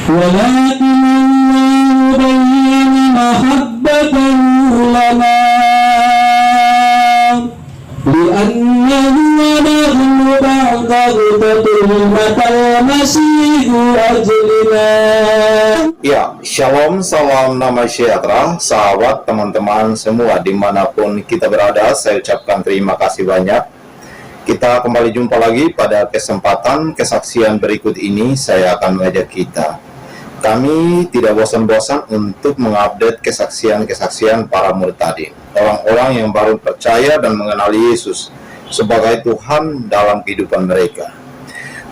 ولكن الله بين محبته لنا لأنه نحن بعد غضبة المسيح أجلنا. Ya, shalom, salam nama sejahtera, sahabat, teman-teman semua dimanapun kita berada. Saya ucapkan terima kasih banyak. Kita kembali jumpa lagi pada kesempatan kesaksian berikut ini. Saya akan mengajak kita. Kami tidak bosan-bosan untuk mengupdate kesaksian-kesaksian para murtadin, orang-orang yang baru percaya dan mengenali Yesus sebagai Tuhan dalam kehidupan mereka.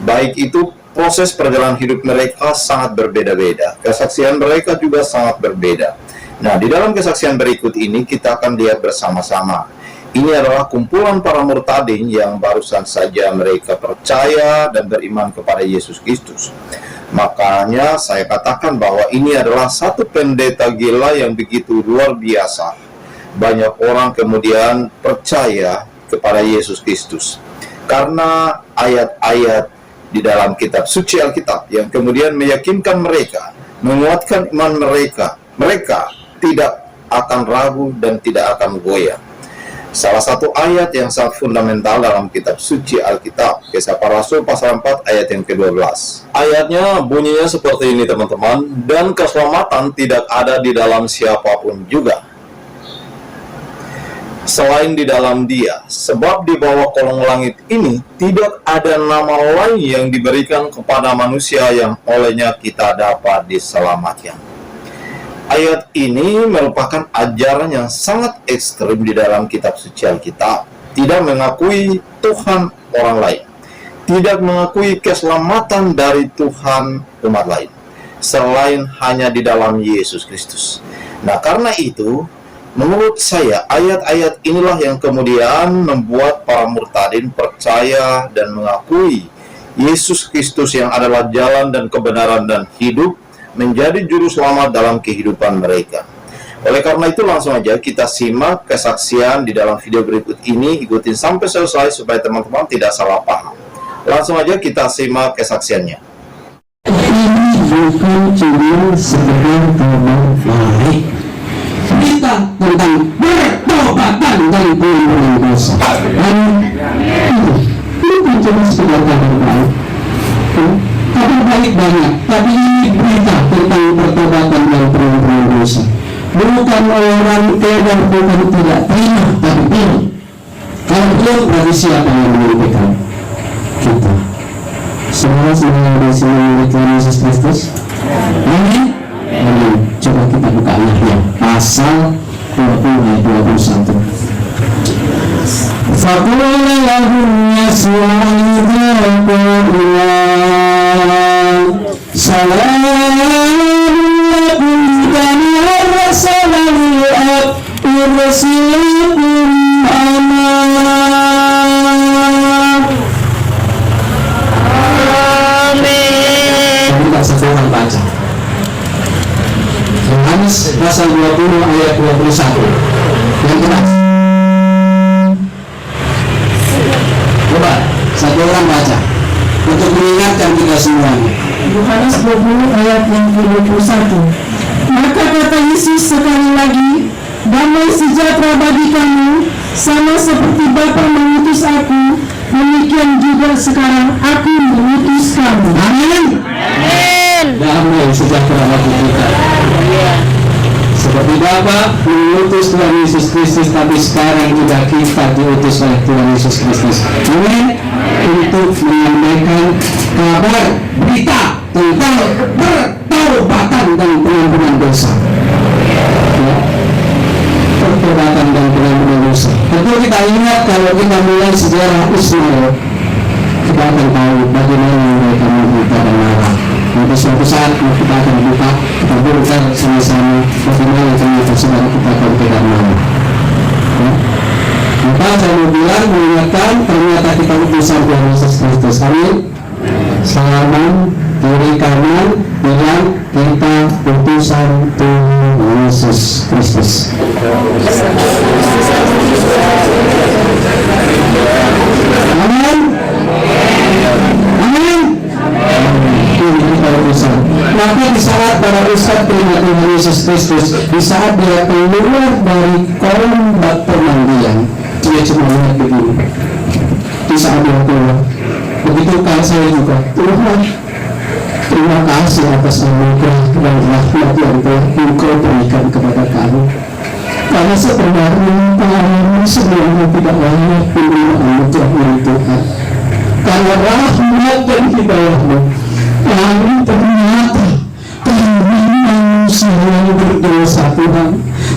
Baik itu proses perjalanan hidup mereka sangat berbeda-beda, kesaksian mereka juga sangat berbeda. Nah, di dalam kesaksian berikut ini kita akan lihat bersama-sama. Ini adalah kumpulan para murtadin yang barusan saja mereka percaya dan beriman kepada Yesus Kristus. Makanya saya katakan bahwa ini adalah satu pendeta gila yang begitu luar biasa. Banyak orang kemudian percaya kepada Yesus Kristus karena ayat-ayat di dalam kitab suci Alkitab yang kemudian meyakinkan mereka, menguatkan iman mereka. Mereka tidak akan ragu dan tidak akan goyah. Salah satu ayat yang sangat fundamental dalam kitab suci Alkitab, Kisah Para Rasul pasal 4 ayat yang ke-12. Ayatnya bunyinya seperti ini, teman-teman. Dan keselamatan tidak ada di dalam siapapun juga selain di dalam Dia, sebab di bawah kolong langit ini tidak ada nama lain yang diberikan kepada manusia yang olehnya kita dapat diselamatkan. Ayat ini merupakan ajaran yang sangat ekstrim di dalam kitab suci Alkitab. Tidak mengakui Tuhan orang lain, tidak mengakui keselamatan dari Tuhan umat lain selain hanya di dalam Yesus Kristus. Nah, karena itu menurut saya ayat-ayat inilah yang kemudian membuat para murtadin percaya dan mengakui Yesus Kristus yang adalah jalan dan kebenaran dan hidup menjadi juru selamat dalam kehidupan mereka. Oleh karena itu langsung aja kita simak kesaksian di dalam video berikut ini. Ikutin sampai selesai supaya teman-teman tidak salah paham. Langsung aja kita simak kesaksiannya. Ini bukan cuma sekedar kabar baik. Kita tentang pertobatan dan pengampunan dosa. Ini bukan cuma sekedar kabar baik. Kabar baik banyak, tapi ini berita tentang pertobatan dan pengampunan dosa. Bukan orang keder, bukan tidak terima, tapi ini. Kalau belum, berarti siapa yang memimpikan kita? Semua yang di sini milik Tuhan Yesus Kristus. Amin. Amin. Coba kita buka ayatnya. Pasal 20 ayat 21. Faqula lahum yasma'u salamun lakum kama arsalani ursilukum aman. Amin. Kita sekarang baca Yohanes pasal 20 ayat 21 yang keras. Coba satu orang baca untuk mengingatkan kita semuanya. Yohanes 20 ayat yang ke-21. Maka kata Yesus sekali lagi, damai sejahtera bagi kamu, sama seperti Bapa mengutus aku, demikian juga sekarang aku mengutus kamu. Amin. Amin. Damai sejahtera bagi kita. Seperti Bapa mengutus Tuhan Yesus Kristus, tapi sekarang juga kita diutus oleh Tuhan Yesus Kristus. Amin. Untuk menyampaikan kabar berita tentang pertobatan dan pengampunan dosa. Ya. Pertobatan dan pengampunan dosa. Tentu kita ingat kalau kita mulai sejarah Ismail, kita akan tahu bagaimana mereka menderita dan marah. Nanti suatu saat kita akan buka, kita bongkar sama-sama bagaimana ternyata saudara kita akan tidak mau. Ya. Maka saya mau bilang mengingatkan ternyata kita utusan Tuhan Yesus Kristus. Amin. Salaman kiri kanan bilang kita utusan Tuhan Yesus Kristus. Amin. Amin. Ini kita utusan. Nah, Maka di saat para ustadz terima Tuhan Yesus Kristus, di saat dia keluar dari kolam pemandian, dia cuma melihat begini. Di saat dia keluar, begitu kalau saya juga, Tuhan, terima kasih atas anugerah dan rahmat yang telah Engkau berikan kepada kami. Karena sebenarnya kami sebenarnya tidak layak menerima anugerah dari Tuhan. Karena rahmat dan hidayah-Mu, kami ternyata manusia yang berdosa, Tuhan.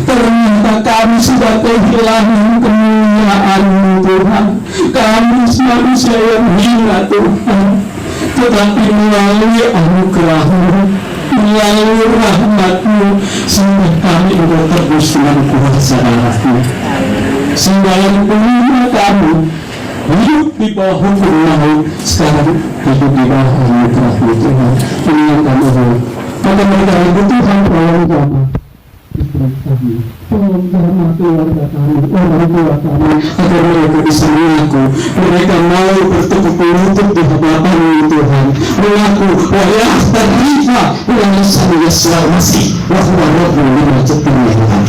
Ternyata kami sudah kehilangan kemuliaan-Mu, Tuhan. Kami manusia yang hina, Tuhan. Tetapi melalui anugerah-Mu, melalui rahmat-Mu, sehingga kami bertebus dengan kuasa darah-Mu. Sehingga yang kelima kami hidup di bawah hukum maut, sekarang hidup di bawah anugerah-Mu, Tuhan. Ini kami mohon. Maka mereka itu Tuhan tolong jamah istri kami, tolong jamah keluarga kami, orang tua kami, agar mereka bisa mengaku mereka mau bertukuk lutut di hadapan-Mu, Tuhan, mengaku wayah terima yang Yesus Masih bahwa Roh-Mu menyertai Tuhan.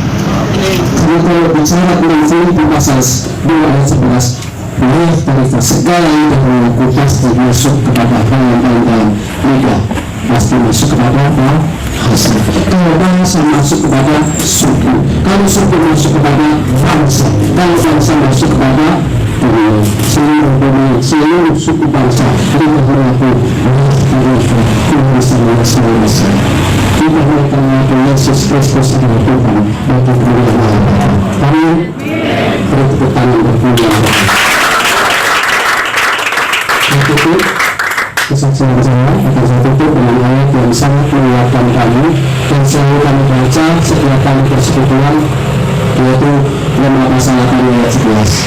Karena kalau bicara tentang Filipi pasal 2 ayat 11, mereka segala yang mengaku pasti masuk kepada hal yang dalam lidah, pasti masuk kepada apa? Hasil. Kalau bangsa masuk kepada suku, kalau suku masuk kepada bangsa, kalau bangsa masuk kepada seluruh suku bangsa, kita mengaku mereka bisa melaksanakan. Kita mengaku Yesus Kristus adalah Tuhan bagi kemuliaan Allah. Amin. Beri tepuk tangan berkemuliaan. Itu kesaksian saya akan saya tutup dengan ayat yang sangat menguatkan kami dan selalu kami baca setiap kali persekutuan, yaitu Roma pasal 8 ayat 11.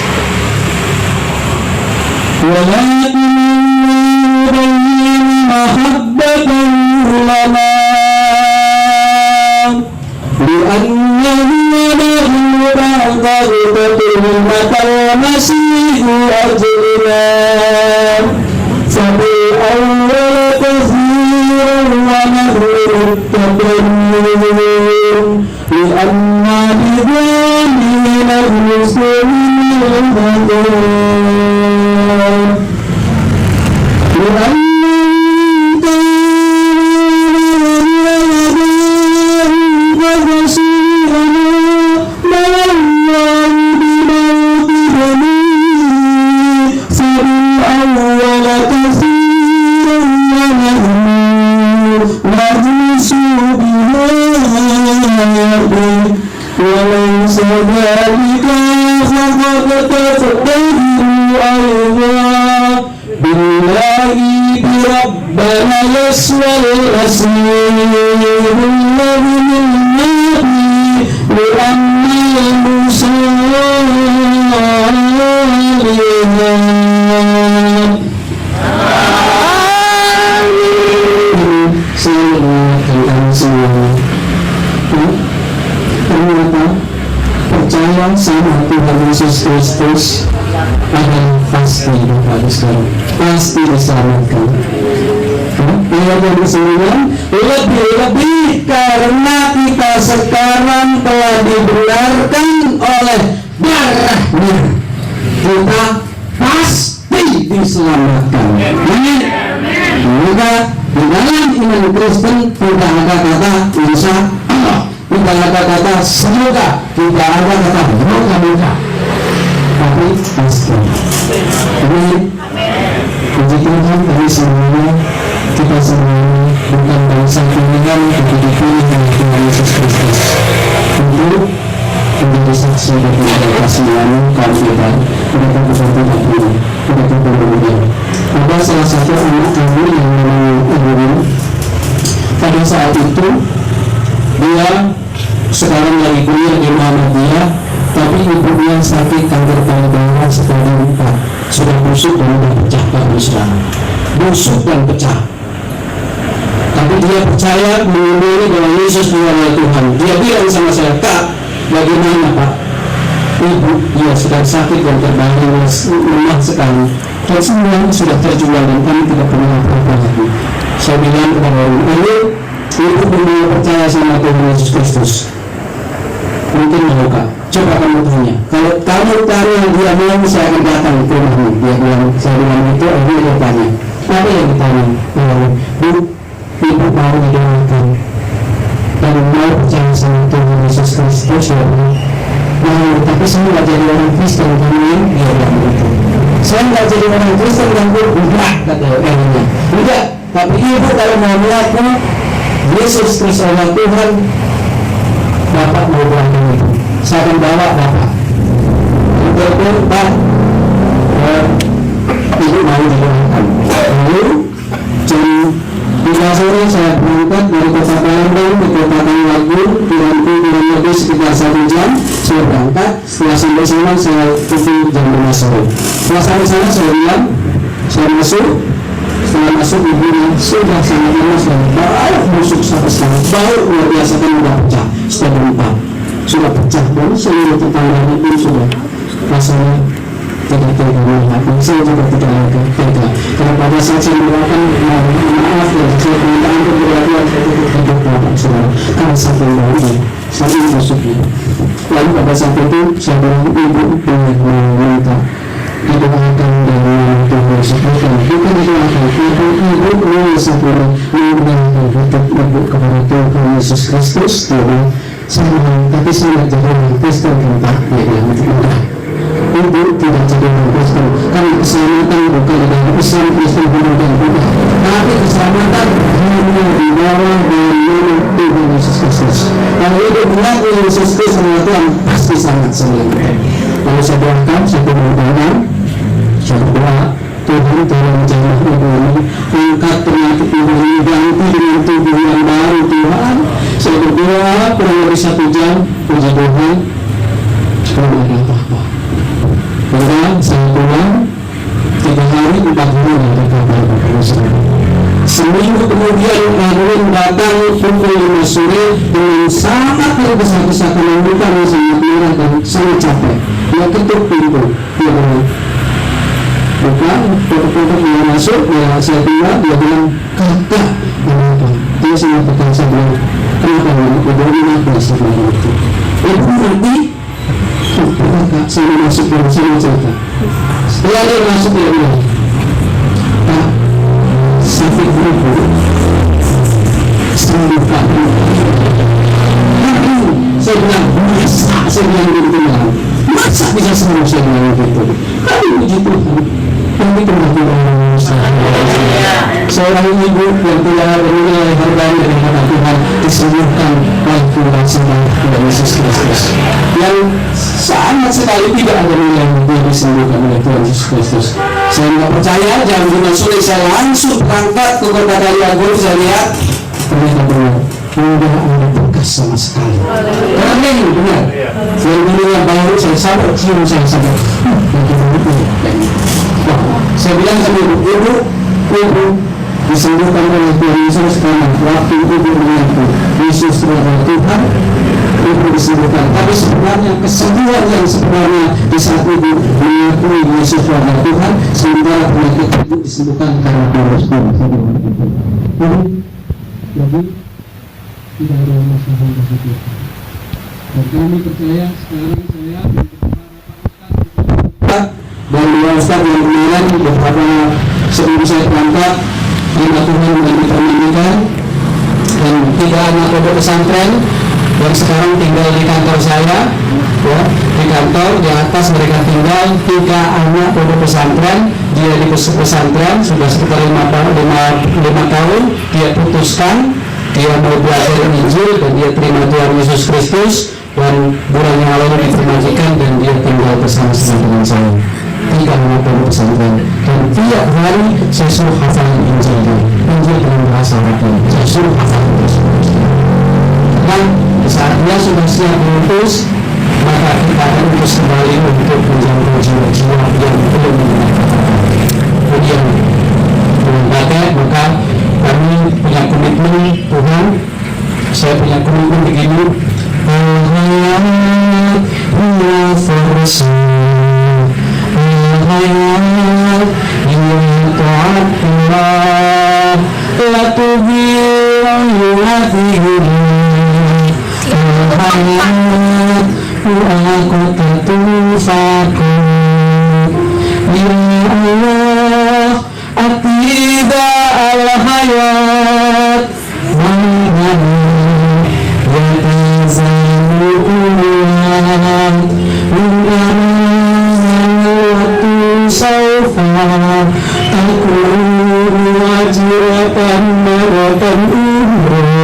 Percaya sama Tuhan Yesus Kristus akan pasti dihabiskan, pasti diselamatkan. Ayat yang ke-9, lebih-lebih karena kita sekarang telah dibenarkan oleh darah-Nya, kita pasti diselamatkan. Amin. Maka di dalam iman Kristen tidak ada kata insya Allah, tidak ada kata semoga, tidak ada kata moga-moga, tapi pasti. Amin. Puji Tuhan, kami semuanya, kita semuanya bukan bangsa pilihan, tapi dipilih oleh Tuhan Yesus Kristus untuk menjadi saksi dari kasih-Nya kami berikan. Mereka bukan tidak pilih, mereka berbeda. Ada salah satu anak kami yang namanya Ibu. Pada saat itu dia sekarang lagi kuliah di Muhammadiyah, tapi ibunya sakit kanker payudara stadium 4, sudah busuk dan sudah pecah Islam, busuk dan pecah. Tapi dia percaya mengimani bahwa Yesus adalah Tuhan. Dia bilang sama saya, Kak, bagaimana Pak? Ibu, dia sedang sakit dan terbaring lemah sekali. Dan semuanya sudah terjual dan kami tidak pernah apa-apa lagi. Saya bilang kepada orang, ayo percaya sama Tuhan Yesus Kristus? Mungkin mau Kak. Coba kamu tanya. Kalau kamu tanya dia mau, saya akan datang ke rumahmu. Dia bilang, saya bilang itu, dia tanya. Apa yang ditanya? Bu, ibu mau didoakan dan mau percaya sama Tuhan Yesus Kristus ya Bu. Nah, tapi saya nggak jadi orang Kristen kan dia bilang begitu. Saya nggak jadi orang Kristen dan Bu, enggak kata orangnya. Enggak, tapi ibu kalau mau mengaku Yesus Kristus adalah Tuhan, Bapak mau doakan itu. Saya akan bawa Bapak. Untuk Pak, ibu mau didoakan. Lalu jam 3 sore saya berangkat dari kota Palembang ke kota Tanjung, dibantu kurang lebih sekitar 1 jam. Saya berangkat, setelah sampai sana saya tunggu jam 5 sore. Setelah sampai sana saya bilang, saya masuk. Setelah masuk ibunya sudah sangat lemas dan bau busuk sangat bau luar biasa kan sudah pecah, sudah berempat, sudah pecah dan seluruh tetangganya pun sudah rasanya tidak tega melihat. Saya juga tidak tega karena pada saat saya mendoakan maaf dan saya minta ampun kepada Tuhan, saya tidak dapat saudara karena sampai baunya sampai busuknya. Lalu pada saat itu saya bilang ibu dengan meminta didoakan dengan Tuhan Yesus Kristus, bukan didoakan ibu mengusahakan mengundangkan hidup ibu kepada Tuhan Yesus Kristus. Tuhan saya tapi saya jadi orang Kristen kan Pak, dia bilang tidak. Ibu tidak jadi orang Kristen karena keselamatan bukan di dalam Islam Kristen bukan, tapi keselamatan hanya di bawah naungan Tuhan Yesus Kristus. Kalau ibu mengaku Yesus Kristus adalah Tuhan, pasti sangat senang. Lalu saya doakan, saya berdoa, saya berdoa, Tuhan tolong jamah ibu ini, angkat penyakit ibu ini, ganti dengan tubuh yang baru Tuhan. Saya berdoa kurang lebih 1 jam, puji Tuhan, belum ada apa-apa. Kemudian saya pulang 3 hari 4 hari dari kabar seminggu kemudian Erwin datang pukul 5 sore dengan sangat berdesak-desakan yang bukan sangat merah dan sangat capek. Dia ketuk pintu, dia bilang bukan, foto-foto dia masuk, dia saya tinggal, dia bilang kakak, kenapa? Dia sangat tekan, saya bilang kenapa ini apa sebenarnya itu? Ibu nanti kakak, saya masuk dan saya cerita. Setelah dia masuk dia bilang Pak, sakit ibu sembuhkan. Saya bilang masa, saya bilang begitu masa bisa sembuh, saya bilang begitu. Kami puji Tuhan, kami kembali orang seorang ibu yang telah bernilai harganya di hadapan Tuhan disembuhkan oleh Tuhan Yesus Kristus yang sangat sekali tidak ada nilai dia disembuhkan oleh Tuhan Yesus Kristus. Saya tidak percaya, jam 5 sore saya langsung berangkat ke kota Daliagung. Saya lihat ternyata benar, tidak ada bekas sama sekali. Karena ini benar, saya dulu yang baru saya sabar, cium saya sabar. Saya bilang sama ibu disembuhkan oleh Tuhan Yesus karena waktu ibu mengaku Yesus adalah Tuhan, ibu disembuhkan. Tapi sebenarnya kesembuhan yang sebenarnya di saat ibu mengakui Yesus adalah Tuhan, sementara penyakit ibu disembuhkan karena Tuhan. Jadi tidak ada masalah di situ. Dan kami percaya sekarang saya dan dua ustaz yang kemarin beberapa sebelum saya berangkat hamba Tuhan dan dipermendikan dan 3 anak pondok pesantren yang sekarang tinggal di kantor saya ya, di kantor di atas mereka tinggal 3 anak pondok pesantren. Dia di pesantren sudah sekitar 5 tahun. Dia putuskan dia mau belajar Injil dan dia terima Tuhan Yesus Kristus dan bulan yang lalu dipermajikan dan dia tinggal bersama-sama dengan saya. 3 anak pondok pesantren dan tiap hari saya suruh hafalan Injil dengan bahasa Arab. Saya suruh hafalan terus. Dan saat dia sudah siap mengutus, maka kita akan terus kembali untuk menjangkau jiwa-jiwa yang belum mendengar. Kemudian dengan maka kami punya komitmen Tuhan. Saya punya komitmen begini. Al-hayat huwa farsa, al-hayat huwa ta'atullah, la tubi'u hadhihi Hayat aku tertufaku. Ya Allah, atida al-hayat Manana yatazalu ulan Ungaratu saufa Aku wajiratan maratan umrah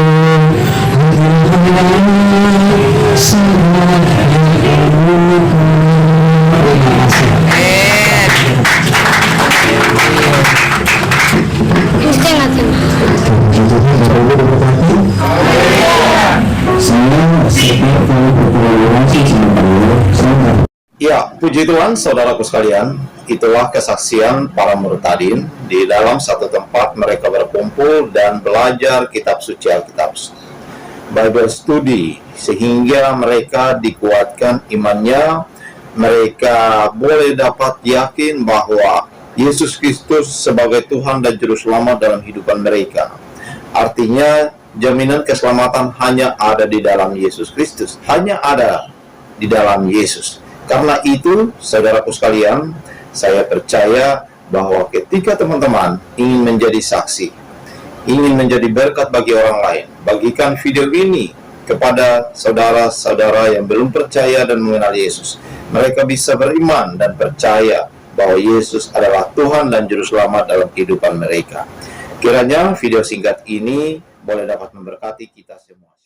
Ya, puji Tuhan, saudaraku sekalian, itulah kesaksian para murtadin di dalam satu tempat mereka berkumpul dan belajar kitab suci Alkitab, Bible study, sehingga mereka dikuatkan imannya, mereka boleh dapat yakin bahwa Yesus Kristus sebagai Tuhan dan Juru Selamat dalam kehidupan mereka. Artinya, jaminan keselamatan hanya ada di dalam Yesus Kristus, hanya ada di dalam Yesus. Karena itu, saudaraku sekalian, saya percaya bahwa ketika teman-teman ingin menjadi saksi, ingin menjadi berkat bagi orang lain, bagikan video ini kepada saudara-saudara yang belum percaya dan mengenal Yesus. Mereka bisa beriman dan percaya bahwa Yesus adalah Tuhan dan Juru Selamat dalam kehidupan mereka. Kiranya video singkat ini boleh dapat memberkati kita semua.